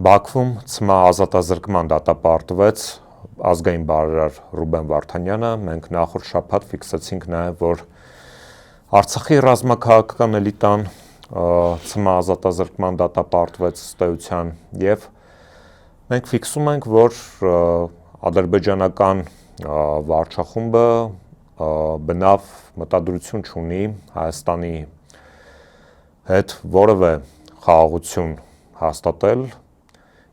Բաքվում ՑՄԱ ազատազրկման դատապարտվեց ազգային բարերար Ռուբեն Վարդանյանը, մենք նախորդ շաբաթ ֆիքսեցինք նաև, որ Արցախի ռազմաքաղաքական էլիտան ՑՄԱ ազատազրկման դատապարտվեց ըստ էության, եւ մենք ֆիքսում ենք, որ ադրբեջանական վարչախումբը բնավ մտադրություն չունի Հայաստանի հետ որևէ խաղաղություն հաստատել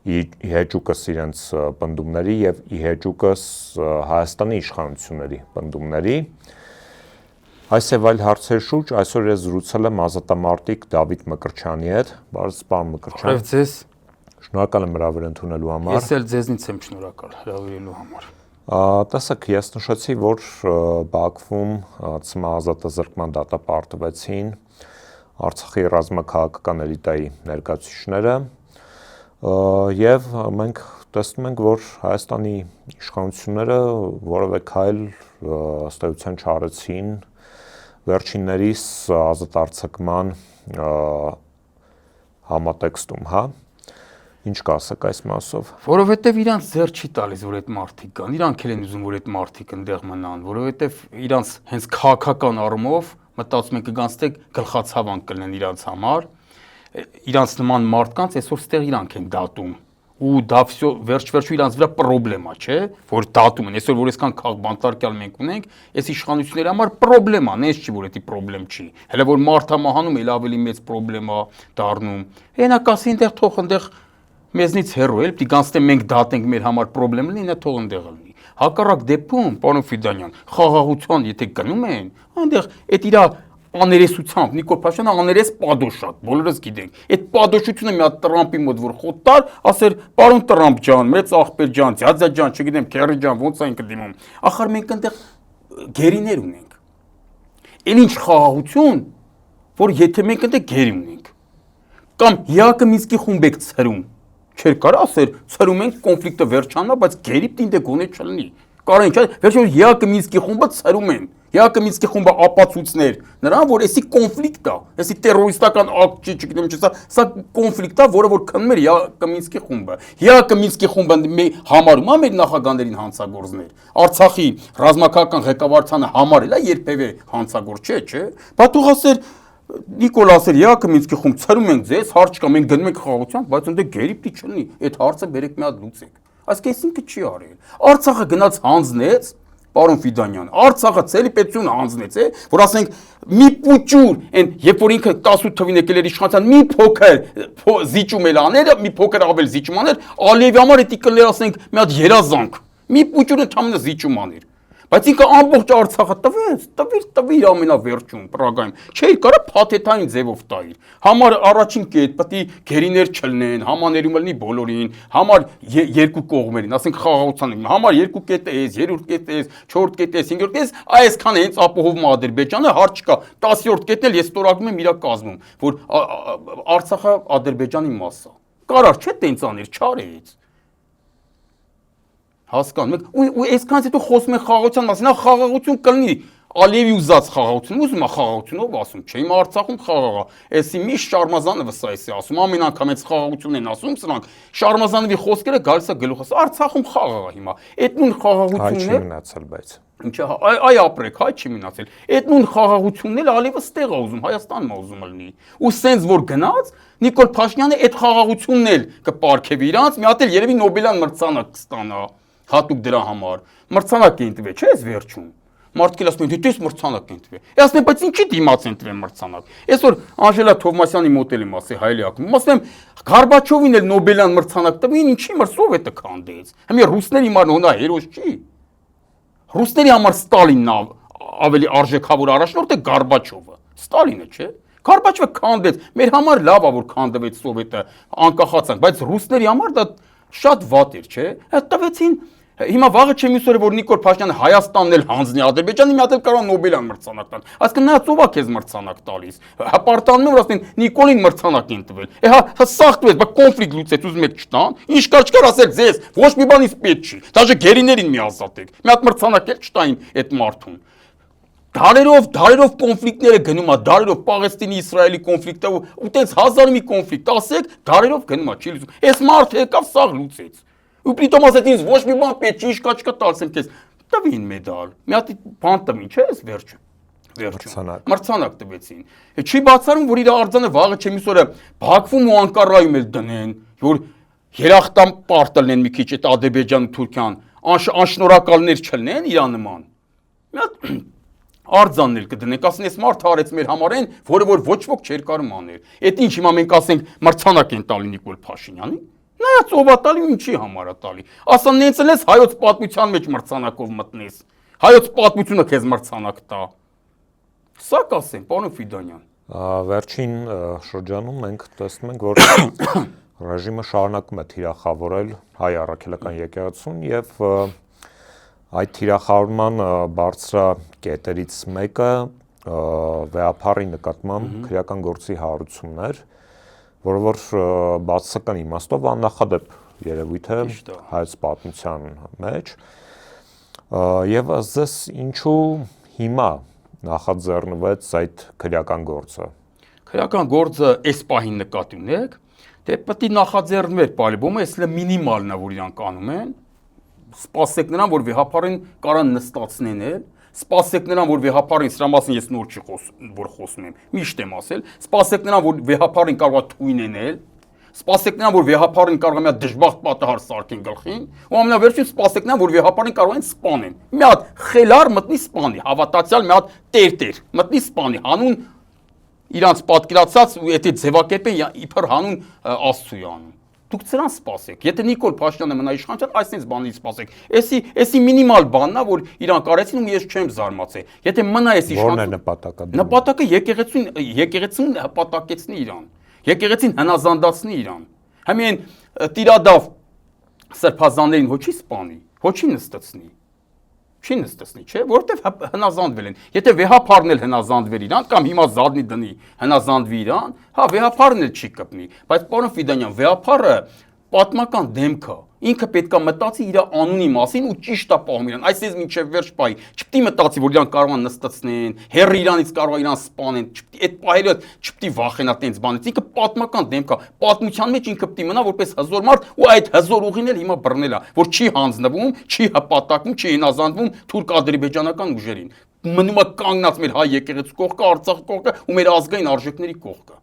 ի հեճուկս իրենց պնդումների եւ ի հեճուկս Հայաստանի իշխանությունների պնդումների։ Այս եւ այլ հարցերի շուրջ այսօր ես զրուցել եմ ազատամարտիկ Դավիթ Մկրտչյանի հետ։ Բարև պարոն Մկրտչյան։ Բարև ձեզ։ Շնորհակալ եմ հրավեր ընդունելու համար։ Ես էլ ձեզնից եմ շնորհակալ հրավիրելու համար։ Տեսեք, ես նշեցի, որ Բաքվում ՑՄԱ ազատազրկման դատապարտվեցին Արցախի ռազմաքաղաքական էլիտայի ներկայացուցիչները, եւ մենք տեսնում ենք, որ Հայաստանի իշխանությունները որևէ քայլ ըստ էության չարեցին վերջիններիս ազատարձակման համատեքստում, հա։ Ինչ կասեք այս մասով։ Որովհետև իրանց ձեռ չի տալիս, որ այդ մարդիկ կան, իրանք էլ են ուզում, որ այդ մարդիկ այնտեղ մնան, որովհետև իրանց հենց քաղաքական առումով մտածում են կգանցտե գլխացավանք կլինեն իրանց համար, իրանց նման մարդկանց այսօր ստեղ իրանք են դատում, ու դա վերջ-վերջու իրանց վրա պրոբլեմա, չէ, որ դատում են, այսօր որ այսքան քաղաք բանտարկյալ մենք ունենք, այս իշխանությունների համար պրոբլեմա, նես չի, որ դա պրոբլեմ չի, հələ որ մարդը մահանում էլ ավելի մեծ պրոբլեմա դառնում, այնա կասի այնտեղ թող այնտեղ մեզնից հեռու էլ, պիտի գանցտե մենք դատենք մեր համար պրոբլեմ լինի, նա թող այնտեղ լինի։ Հակառակ դեպքում, պարոն Ֆիդանյան, խաղաղության եթե գնում են, այնտեղ այդ իրա աներեսությամբ Նիկոլ Փաշինյանը աներես պադոշակ, բոլորս գիտենք։ Այդ պադոշությունը մի հատ Տրամպի մոտ որ խոտար, ասեր, պարոն Տրամպ ջան, մեծ աղբեր ջան, ձյաձա ջան, չգիտեմ, քերի ջան, ոնց այն կդիմում։ Ախր մենք այնտեղ գերիներ ունենք։ Էլ ինչ խաղաղություն, որ եթե մենք այնտեղ գերի ունենք։ Կամ ՀԱԿ Մինսկի խումբ եք ցրում։ Չէր կարա ասեր, ցրում ենք կոնֆլիկտը վերջանա, բայց գերի պիտի գոնե չլինի։ Կարա ինչ, վերջում ՀԱԿ Մինսկի խումբը ցրում են։ ՀԱԿ Մինսկի խումբը ապացուցներ նրան, որ էսի կոնֆլիկտ է, էսի տերորիստական ակտ չի, չգիտեմ չէ, սա կոնֆլիկտ է, որը որ քննում էր ՀԱԿ Մինսկի խումբը։ ՀԱԿ Մինսկի խումբը համարում է մեր նախագահներին հանցագործներ։ Արցախի ռազմաքաղաքական ղեկավարությանը համարել է երբևէ հանցագործ չէ։ Բա թող ասեր Նիկոլ ասեր ՀԱԿ Մինսկի խումբ ցրում ենք ձեզ, հարց չկա, մենք գնում ենք խաղաղության, բայց ընդ գերի պիտի չլինի, այդ հարցը բերեք մի հատ լուծեք։ Այսինքն ինքը չի արել։ Արցախը գնաց հանձնեց, պարոն Ֆիդանյան, Արցախը ցելի պետությունը հանձնեց, որ ասենք մի պուճուր, այն երբ որ ինքը 18 թվին եկել էր իշխանության, մի փոքր զիջում էլ աներ, մի փոքր ավել զիջում աներ, Ալիևի համար էդի կլեր ասենք մի հատ երազանք։ Մի պուճուր ընդհանրապես զիջում աներ։ Բայց ինքը ամբողջ Արցախը տվիր ամենավերջում Պրագայում։ Չէի կարա փաթեթային ձևով տայր։ Համար առաջին կետ պետք է գերիներ չլինեն, համաներում լինի բոլորին, համար երկու կողմերին, ասենք խաղաղության, համար երկու կետ է, երրորդ կետ է, չորրորդ կետ է, հինգերորդ կետ, այսքան հենց ապահովում Ադրբեջանը, հարց չկա։ 10-րդ կետն էլ ես ստորագրում եմ իր կազմում, որ Արցախը Ադրբեջանի մաս է։ Կարար չէ տենց աներ, չարեց։ Հասկանում եք, ու այսքանից հետո խոսում են խաղաղության մասին, նա խաղաղություն կլինի, Ալիևի ուզած խաղաղություն, ուզում է խաղաղությունով ասում, չէ, հիմա Արցախում խաղաղ է, էսի միշտ Շարմազանովը սա էսի ասում, ամեն անգամ այս խաղաղությունն են ասում սրանք, Շարմազանովի խոսքերը գալիս է գլուխս, Արցախում խաղաղ է հիմա, այդ նույն խաղաղությունն է, մնացել բայց։ Ինչա, այ ապրեք, հայ չի մնացել, այդ նույն խաղաղությունն էլ Ալիևը ստեղ է ուզում, Հայաստանում է ուզում լինի, ու սենց որ գնաց, Նիկոլ Փաշինյանը այդ խաղաղությունն էլ կպարգևի իրանց, մի հատ էլ երևի Նոբելյան մրցանակ կստանա հատուկ դրա համար, մրցանակ է ընտրվել, չէ՞ այս վերջում։ Մարդիկ ասում են, դե մրցանակ է ընտրվել։ Ասում եմ, բայց ինչի դիմաց ընտրվել մրցանակ։ Այսօր Անժելա Թովմասյանի մոտ եմ ասի Հայլիակում, ասում եմ, Ղարբաչովին էլ Նոբելյան մրցանակ տվին, ինչի մր Սովետը քանդեց։ Հիմա ռուսների համար նույնա հերոս չի։ Ռուսների համար Ստալինն ավելի արժեքավոր առաջնորդ է Ղարբաչովը։ Ստալինը, չէ՞։ Ղարբաչովը քանդեց, մեր համար լավ է որ քանդվեց Սովետը, անկախացանք, բայց ռուսների համար դա շատ վատ էր, չէ՞։ Տվեցին հիմա վաղը չեմ իսօր որ Նիկոլ Փաշինյանը Հայաստանն էլ հանձնի Ադրբեջանի, մի հատ էլ կարող Նոբելյան մրցանակ տան։ Այսինքն նա ծովա քեզ մրցանակ տալիս։ Հպարտանում որ ասեն Նիկոլին մրցանակ են տվել։ Հա սախտվեց, բա կոնֆլիկտ լուծեց, ուզում եք չտան։ Ինչ կար չկար ասել ձեզ, ոչ մի բանից պետք չի։ Դաժե գերիներին մի ազատեք։ Մի հատ մրցանակ էլ չտային այդ մարդուն։ Դարերով կոնֆլիկտները գնում է, դարերով Պաղեստինի-Իսրայելի կոնֆլիկտը ու տենց հազար մի կոնֆլիկտ, ասեք, դարերով գնում է, չի լուծում։ Այս մարդը եկավ սաղ լուծեց։ Ու պիտոմ ասեց ինձ ոչ մի բան պետք չի, չկա տալիս եմ քեզ։ Տվին մեդալ։ Մի հատ բան տվին, չէ՞, այս վերջը։ Մրցանակ տվեցին։ Չի բացառում, որ իր արձանը վաղը չէ մյուս օրը Բաքվում ու Անկարայում էլ դնեն, որ երախտամ պարտելն են մի քիչ այդ Ադրբեջան ու Թուրքիան, անշնորհակալներ չլինեն իր նման։ Մի հատ արձաններ կդնենք, ասեն այս մարդը արեց մեր համար են, որը որ ոչ ոք չէր կարող անել։ Այդ ինչ հիմա մենք ասենք մրցանակ են տալի Նիկոլ Փաշինյանին։ Նայած ով է տալի ու ինչի համար է տալի։ Ասան նենց էլ ես հայոց պատմության մեջ մրցանակով մտնես։ Հայոց պատմությունը քեզ մրցանակ տա։ Սա կասեն, պարոն Ֆիդանյան։ Վերջին շրջանում մենք տեսնում ենք, որ ռեժիմը շարունակում է թիրախավորել հայ առաքելական եկեղեցուն եւ այդ թիրախավորման բարձրակետերից մեկը վեհապարի նկատմամբ քրեական գործի հարուցումն էր, որը որ բացասական իմաստով աննախադեպ երևույթ է հայոց պատմության մեջ եւ ասես ինչու հիմա նախաձեռնվեց այդ քրեական գործը։ Քրեական գործը այս պահին նկատի ունեք, դե պետք է նախաձեռնվեր պալիբոմը, այս լը մինիմալն է, որ իրանք անում են։ Սպասեք նրան, որ վեհապարին կարան նստացնեն էլ, սպասեք նրան, որ վեհապարին, սրա մասին ես նոր չի որ խոսում եմ, միշտ եմ ասել, սպասեք նրան, որ վեհապարին կարող է թույնեն էլ, սպասեք նրան, որ վեհապարին կարող է մի հատ դժբախտ պատահար սարքեն գլխին, ու ամենավերջին սպասեք նրան, որ վեհապարին կարող են սպանեն։ Մի հատ խելար մտնի սպանի, հավատացյալ մի հատ տեր, մտնի սպանի, հանուն իրանց պատկերացած ու եթե ձևակերպեն իբր հանուն Աստծուի անում։ Դուք սրան սպասեք։ Եթե Նիկոլ Փաշինյանը մնա իշխանության, այսպես բանից սպասեք։ Էսի մինիմալ բանն է, որ իրանք արեցին ու ես չեմ զարմացել։ Եթե մնա այս իշխանությունը, որն է նպատակը։ Նպատակը եկեղեցին հպատակեցնի իրան։ Եկեղեցին հնազանդացնի իրան։ Համեն տիրադավ սրբազաններին ոչի սպանի, ոչի նստեցնի։ Չի նստեցնի, չէ, որովհետև հնազանդվել են։ Եթե վեհապարն էլ հնազանդվեր իրան, կամ հիմա զադնի դնի հնազանդվի իրան, հա վեհապարն էլ չի կպնի, բայց պարոն Ֆիդանյան, վեհապարը պատմական դեմք է, ինքը պետքա մտածի իր անունի մասին ու ճիշտ է պահում իրան, այսպես մինչև վերջ պահի, չպետք է մտածի, որ իրան կարող են նստեցնեն, հերրը իրանից կարող է իրան սպանեն, այդ պահերը չպետք է վախենա տենց բանից, ինքը պատմական դեմք է, պատմության մեջ ինքը պետք է մնա որպես հզոր մարդ ու այդ հզոր ուղին էլ հիմա բռնել է, որ չի հանձնվում, չի հպատակում, չի հնազանդվում թուրք-ադրբեջանական ուժերին, մնում է կանգնած մեր հայ եկեղեցու կողքը, Արցախի կողքը ու մեր ազգային արժեքների կողքը։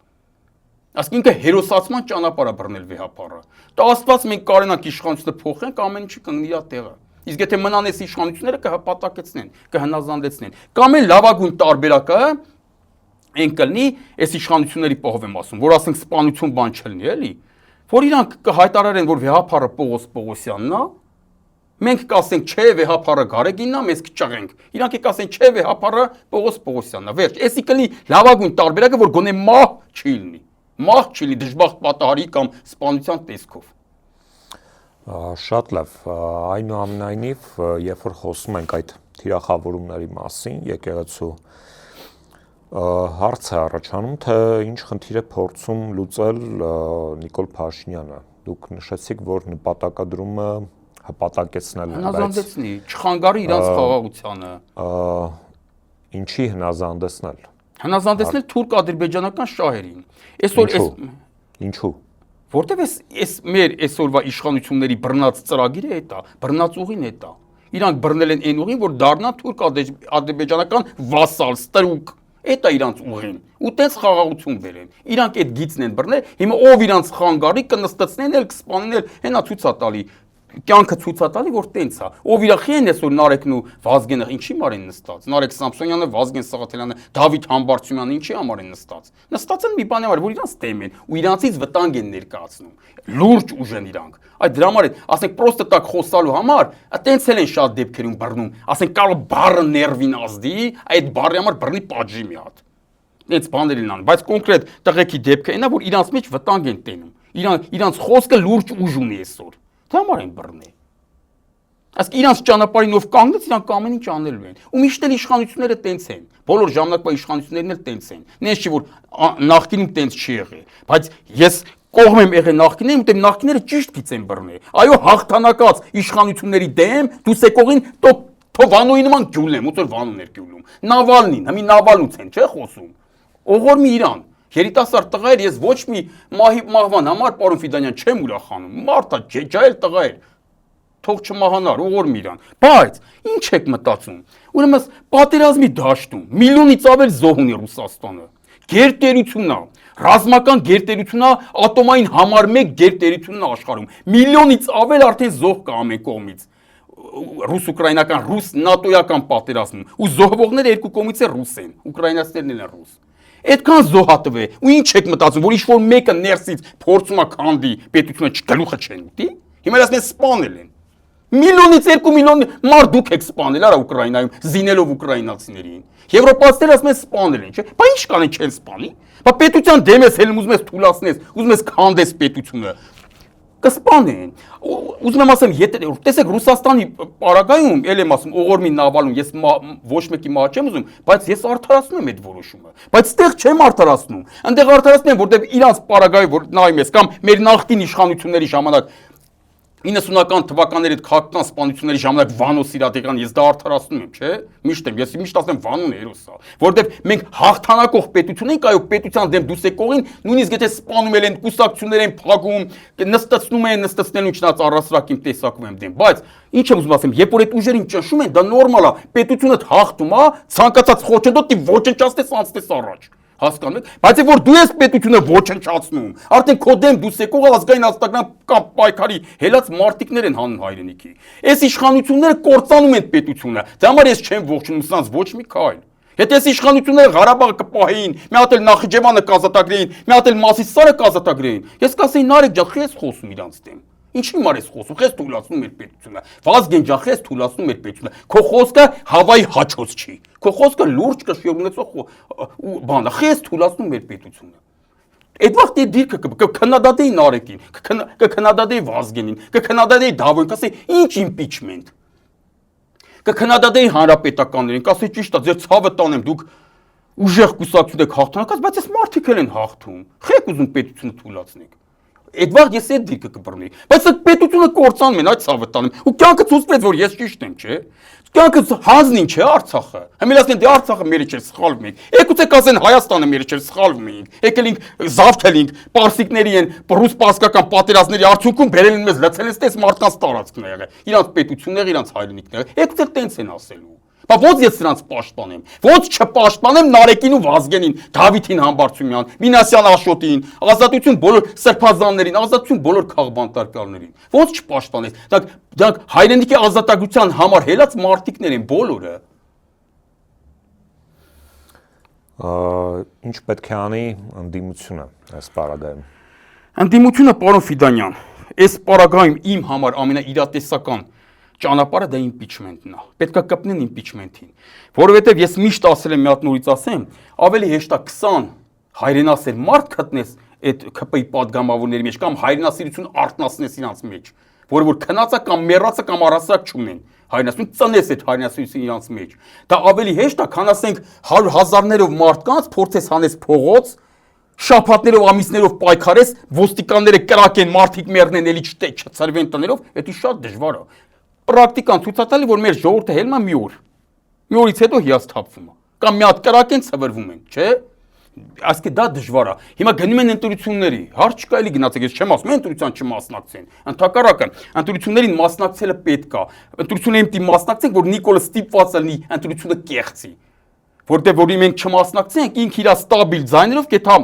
Ասենք ինքը հերոսացման ճանապարհ է բռնել վեհապարը։ Դա Աստված մենք կարենանք իշխանությունը փոխենք, ամեն ինչը կանգնի իր տեղը։ Իսկ եթե մնան այս իշխանությունները կհպատակեցնեն, կհնազանդեցնեն։ Կամ էլ լավագույն տարբերակը այն կլինի, այս իշխանությունների պահով եմ ասում, որ ասենք սպանություն բան չլինի, էլի, որ իրանք կհայտարարեն, որ վեհապարը Պողոս Պողոսյանն է, մենք կասենք, չէ, վեհապարը Գարեգինն է, մենք կճղենք։ Իրանք կասեն, չէ, վեհապարը Պողոս Պողոսյանն է։ Վերջ, էսի կլինի լավագույն տարբերակը, որ գոնե մահ չի լինի։ Մահ չի լինի դժբախտ պատահարի կամ սպանության տեսքով։ Շատ լավ, այնուամենայնիվ, երբ որ խոսում ենք այդ թիրախավորումների մասին, եկեղեցու հարց է առաջանում, թե ինչ խնդիր է փորձում լուծել Նիկոլ Փաշինյանը։ Դուք նշեցիք, որ նպատակադրումը հպատակեցնել է, հնազանդեցնի, չխանգարի իրանց խաղաղությանը։ Ինչի հնազանդեցնել։ Հնազանդեցնել թուրք-ադրբեջանական շահերին։ Այսօր Ինչու։ Որտեվ այս մեր այսօրվա իշխանությունների բռնած ծրագիրը է դա, բռնած ուղին է դա։ Իրանք բռնել են այն ուղին, որ դառնա թուրք-ադրբեջանական վասալ, ստրուկ։ Էդ է իրանց ուղին։ Ու տես խաղաղություն բերեն։ Իրանք այդ գիծն են բռնել, հիմա ով իրանց խանգարի կնստեցնեն էլ, կսպանեն էլ, հենա ցույց է տալի։ Կյանքը ցույց է տալի, որ տենց է։ Ով իրախի են այսօր Նարեկն ու Վազգենը ինչի համար են նստած։ Նարեկ Սամսոնյանը, Վազգեն Սաղաթելյանը, Դավիթ Համբարձումյանը ինչի համար են նստած։ Նստած են մի բանի համար, որ իրանց դեմ են ու իրանցից վտանգ են ներկայացնում։ Լուրջ ուժ են իրանք։ Այդ դրա համար ասենք պրոստը տակ խոսալու համար, տենց էլ են շատ դեպքերում բռնում։ Ասենք կարող բառը ներվին ազդի, այդ բառի համար բռնի պատժի մի հատ։ Տենց բաներ են անում, բայց կոնկրետ տղեկի դեպքը այնա, որ իրանց մեջ վտանգ են տենում։ Իրանց խոսքը լուրջ ուժ ունի այսօր։ Դա համար են բռնել։ Ասենք իրանց ճանապարհին ով կանգնեց, իրանք ամեն ինչ անելու են։ Ու միշտ էլ իշխանությունները տենց են։ Բոլոր ժամանակվա իշխանություններն էլ տենց են։ Նենց չի որ նախկինում տենց չի եղել, բայց ես կողմ եմ եղել նախկիներին, ու նախկիները ճիշտ գիծ են բռնել։ Այո, հաղթանակած իշխանությունների դեմ դուս եկողին Թո Վանոյի նման գյուլեմ, ոնց որ Վանոն էր գյուլում։ Նավալնին, հիմի Նավալուց են, չէ՞ խոսում։ Օղորմի Իրան։ Երիտասարդ տղա էր, ես ոչ մի մահվան համար պարոն Ֆիդանյան չեմ ուրախանում։ Մարդա ջայել տղա էր։ Թող չմահանար, օղորմի Իրան։ Բայց ինչ եք մտածում։ Ուրեմն պատերազմի դաշտում միլիոնից ավել զոհ ունի Ռուսաստանը։ Գերտերությունն է, ռազմական գերտերությունն է, ատոմային համար մեկ գերտերությունն է աշխարհում։ Միլիոնից ավել արդեն զոհ կա ամեն կողմից։ Ռուս-ուկրաինական, ռուս-նատոյական պատերազմում։ Ու զոհվողները երկու կողմից է ռուս են, ուկրաինացիներն են ռուս։ Այդքան զոհատվ է, ու ինչ եք մտածում, որ ինչ-որ մեկը ներսից փորձում է քանդի, պետությունը գլուխը չեն ուտի։ Հիմա ասեն սպանել են։ Միլիոնից 2 միլիոն մարդ դուք եք սպանել, արա Ուկրաինայում, զինելով ուկրաինացիներին։ Եվրոպացիները ասում են սպանել են, չէ՞։ Բա ինչ կանեն չեն սպանի։ Բա պետության դեմ ես, հենց ուզում ես թուլացնես, ուզում ես քանդես պետությունը։ Կսպանեն։ Ուզում եմ ասեմ, տեսեք Ռուսաստանի պարագայում, ել եմ ասում, օղորմի նավալում ես ոչ մեկի մահ չեմ ուզում, բայց ես արդարացնում եմ այդ որոշումը։ Բայց այդտեղ չեմ արդարացնում։ Այնտեղ արդարացնում եմ, որտեղ իրանց պարագայում որ նայում ես կամ մեր նախկին իշխանությունների ժամանակ 90-ական թվականների քաղաքական սպանությունների ժամանակ Վանո Սիրադեղյան ես դա արդարացնում եմ, չէ՞։ Ես միշտ ասեմ Վանոն հերոս է, որովհետև մենք հաղթանակող պետություն ենք, այո, պետության դեմ դուսեկողին, նույնիսկ եթե սպանում են, կուսակցություններ են փակում, նստացնում են, նստացնելու չնայած առասրակին տեսակում եմ դեմ, բայց ինչ եմ ուզում ասեմ, երբ որ այդ ուժերին ճնշում են, դա նորմալ է, պետությունը հաղթում է, ցանկացած խոչընդոտ ոչնչացնես անցնես առաջ։ Հասկանում եք, բայց որ դու ես պետությունը ոչնչացնում, արդեն քո դեմ դուսեկողը ազգային ազգական կամ պայքարի հելած մարտիկներ են հանուն հայրենիքի։ Այս իշխանությունները կործանում են պետությունը, դրա համար ես չեմ ողջունում սրանց ոչ մի քայլ։ Եթե այս իշխանությունները Ղարաբաղը կպահեին, մի հատ էլ Նախիջևանը կազատագրեին, մի հատ էլ Մասիսարը կազատագրեին, ես կասեի Նարեկ ջան, խես խոսում իրանց դեմ։ Ինչի համար ես խոսում, խես թույլատնում մեր պետությունը։ Վազգեն ջան, խես թույլատնում մեր պետությունը։ Քո խոսքը հավայի հաչոց չի։ Քո խոսքը լուրջ կշիռ ունեցող բան է, խես թույլատնում մեր պետությունը։ Այդ վաղ դիրքը կքննադատեի Նարեկին, կքննադատեի Վազգենին, կքննադատեի Դավոյին, կասեի ինչ իմպիչմենտ։ Կքննադատեի հանրապետականներին, կասեի ճիշտ է, ձեր ցավը տանեմ, դուք ուժեղ կուսակցություն եք հաղթանակած, բայց այս մարդիկ էլ են հաղթում։ Խեք ուզում պետությունը թույլատնեք։ Այդ վաղ ես այդ դիրքը կբռնեի, բայց այդ պետությունը կործանում են, այդ ցավը տանում։ Ու կյանքը ցույցվեց, որ ես ճիշտ եմ, չէ՞։ Կյանքը հանձնին չէ Արցախը։ Հիմա ասեն դե Արցախը մերը չէ, սխալվում եք։ Եկուցե կասեն Հայաստանը մերը չէ, սխալվում ենք։ Եկել ենք զավթել ենք, պարսիկների են, ռուս պարսկական պատերազմների արդյունքում բերել են մեզ լցել են, այս մարդկանց տարածքն է եղել։ Իրանց պետությունն է, իրանց հայրենիքն է։ Եկուցե տենց են ասելու։ Բա ո՞նց ես սրանց պաշտպանեմ։ Ո՞նց չպաշտպանեմ Նարեկին ու Վազգենին, Դավիթին Համբարձումյան, Մինասյան Աշոտին, ազատություն բոլոր սրբազաններին, ազատություն բոլոր քաղբանտարկյալներին։ Ո՞նց չպաշտպանես։ Դրանք հայրենիքի ազատագրության համար հելած մարտիկներ են բոլորը։ Ինչ պետք է անի ընդդիմությունը այս պարագայում։ Ընդդիմությունը պարոն Ֆիդանյան, այս պարագայում իմ համար ամենաիրատեսական ճանապարհը դա իմպիչմենտն է։ Պետք է կպնեն իմպիչմենտին, որովհետև ես միշտ ասել եմ, մի հատ նորից ասեմ, ավելի հեշտ է 20 հայրենասեր մարդ գտնես այդ ԿՊ-ի падգամավորների մեջ կամ հայրենասիրություն արտնասնես իրանց մեջ, որը որ քնածա կամ մեռածը կամ առասարակ չունեն, հայրենասիրություն ծնես այդ հայրենասիրությունը իրանց մեջ։ Դա ավելի հեշտ է, քան ասենք 100 հազարներով մարդկանց փորձես հանես փողոց, շաբաթներով ամիսներով պայքարես, ոստիկանները կրակեն, մարդիկ մեռնեն, էլի չծրվեն տներով, դա շատ դժվար է։ Պրակտիկան ցույց է տալի, որ մեր ժողովուրդը հելմա մի օրից հետո հիասթափվում է, կամ մի հատ կրակեն ցվրվում են, չէ՞։ Այսինքն դա դժվար է։ Հիմա գնում են ընտրությունների, հարց չկա էլի գնացեք, ես չեմ ասում, ընտրության չմասնակցեն։ Ընդհակառակը, ընտրություններին մասնակցելը պետք է։ Ընտրություններին պիտի մասնակցենք, որ Նիկոլը ստիպված լինի ընտրությունը կեղծի։ Որտեղ որի մենք չմասնակցենք, ինքը իր ստաբիլ ձայներով կեթա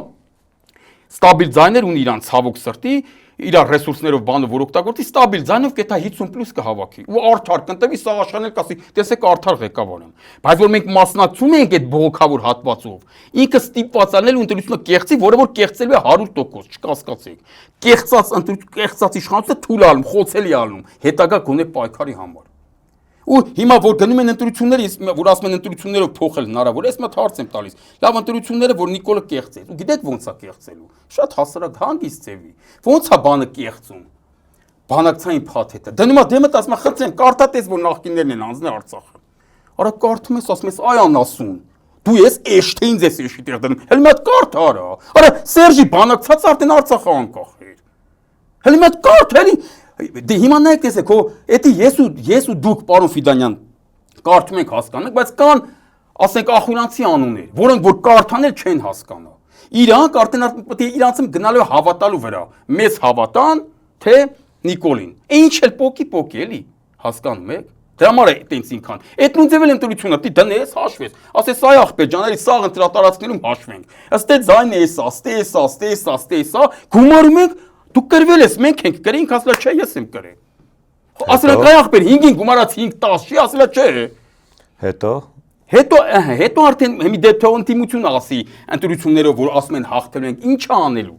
ստաբիլ ձայներ ունի իրան ցավոք սրտի, իր ռեսուրսներով բանը որ օգտագործի, ստաբիլ ձայնով կեթա 50+ կհավաքի։ Ու արդար կընտրվի, սա աշխարհն էլ կասի, տեսեք արդար ղեկավար եմ։ Բայց որ մենք մասնակցում ենք այդ բողոքավոր հատվածով, ինքը ստիպված անել ու ընտրությունը կեղծի, որը որ կեղծելու է 100%, չկասկածեք։ Կեղծած իշխանությունը թույլ ալում, խոցելի ալնում, հետագա գոնե պայքարի համար։ Ու հիմա որ գնում են ընտրությունները, որ ասում են ընտրություններով փոխել հնարավոր է, ես մոտ հարց եմ տալիս։ Լավ ընտրությունները, որ Նիկոլը կեղծեց։ Ու գիտեք ոնց է կեղծելու։ Շատ հասարակ հանգիստ ձևի։ Ոնց է բանը կեղծում։ Բանակցային փաթեթը։ Դնում է դեմդ ասում է խցեն, կարտատես որ նախկիններն են անձնել Արցախը։ Արա կարդում ես, ասում ես այ անասուն։ Դու ես էշ թե ինձ ես էշի տեղ դնում։ Հələ մի հատ կարդ արա։ Արա Սերժի բանակցած արդեն Արցախը անկախ էր։ Հələ մի հատ կարդ էլի Դե հիմա նայեք տեսեք, էդի ես ու դուք պարոն Ֆիդանյան Կարդում ենք, հասկանում ենք, բայց կան, ասենք, ախուրանցի անուններ, որոնք որ կարդանել չեն հասկանա։ Իրանք արդեն պետք է իրանցում գնալու հավատալու վրա։ Մեզ հավատան, թե Նիկոլին։ Ինչ էլ պոկի էլի, հասկանում եք։ Դրա համար է այտենց ինքան։ Այդ նույնձև ընտրությունը պիտի դնես, հաշվես։ Ասես այ ախպեր ջաների, սաղ ընտրատարածքներում հաշվենք։ Ըստ է ձայնը էսա, գումարում ենք, դու կրվել ես, մենք ենք կրենք, ասելա չէ, ես եմ կրել։ Ասելա այ ախպեր 5-ին գումարած 5-10 չի, ասելա չէ։ Հետո արդեն մի դեպքով ընդդիմություն ասի ընտրություններով, որ ասում են հաղթել ենք, ինչ է անելու։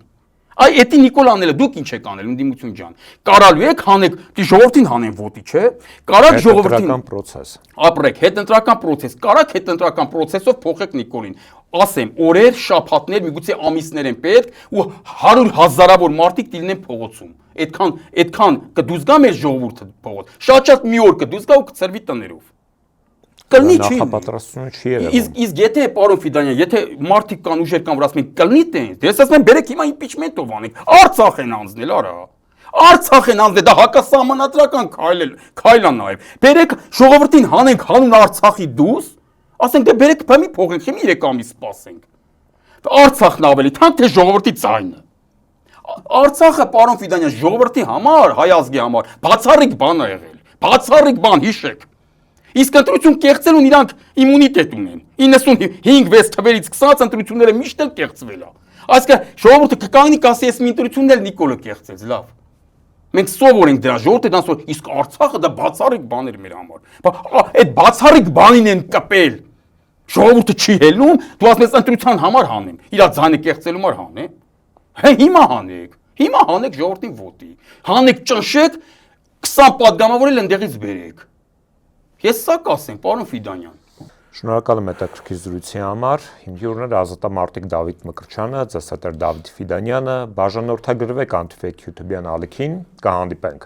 Այ էդի Նիկոլ անելը դուք ինչ եք անել ընդդիմություն ջան։ Կարալու եք հանեք, դի ժողովրդին հանեն ոդի, չէ։ Կարակ ժողովրդին պրոցես։ Ապրեք, հետընտրական պրոցես, կարակ հետընտրական պրոցեսով փոխեք Նիկոլին։ Ասեմ, օրեր, շաբաթներ, միգուցե ամիսներ են պետք ու 100,000-ավոր մարդիկ դիլնեն փողոցում։ Այդքան կդուզգա մեր ժողովուրդը փողոց։ Շատ մի օր կդուզգա ու կծրվի տներով։ Կլնի չի։ Նախապատրաստությունը չի եղել։ Իսկ եթե պարոն Ֆիդանյան, եթե մարդիկ կան ուժեր կան, որ ասում են կլնի տենց, ես ասում եմ բերեք հիմա իմպիչմենտով անեք, Արցախ են անցնել, արա։ Արցախ են անցնել, դա հակասահմանադրական քայլ է նաև։ Բերեք ժողովրդին հանենք հանուն Արցախի դուս, ասենք դե բերեք բեմի փոխենք, հիմա 3 ամիս սպասենք։ Արցախն ավելի թանկ թե ժողովրդի ձայնը։ Արցախը պարոն Ֆիդանյան ժողովրդի համար, հայ ազգի համար բացառիկ բան է եղել։ Բացառիկ բան հիշեք։ Իսկ ընտրություն կեղծելուն իրանք իմունիտետ ունեն։ 95-6 թվերից 20 ընտրությունները միշտ էլ կեղծվել է։ Այսինքն ժողովուրդը կկանգնի կասի ես մի ընտրությունն էլ Նիկոլը կեղծեց, լավ։ Մենք սովոր ենք դրա, ժողովուրդը դրանց որ իսկ Արցախը դա բացառիկ բան էր մեր համար։ Այդ բացառիկ բանին են կպել։ Ժողովուրդը չի հելնում, դու ասես ընտրության համար հանեմ։ Իրա ձայնը կեղծելու համար հանեմ։ Հե հիմա հանեք ժողովրդին ոդի։ Հանեք ճնշեք 20 պատգամավոր էլ ընդեղից բերեք։ Ես սա կասեմ, պարոն Ֆիդանյան։ Շնորհակալ եմ հետաքրքիր զրույցի համար։ Իմ հյուրն էր ազատամարտիկ Դավիթ Մկրտչյանը, ծեսատեր Դավիթ Ֆիդանյանը։ Բաժանորդագրվեք Antifake YouTube-յան ալիքին, կհանդիպենք։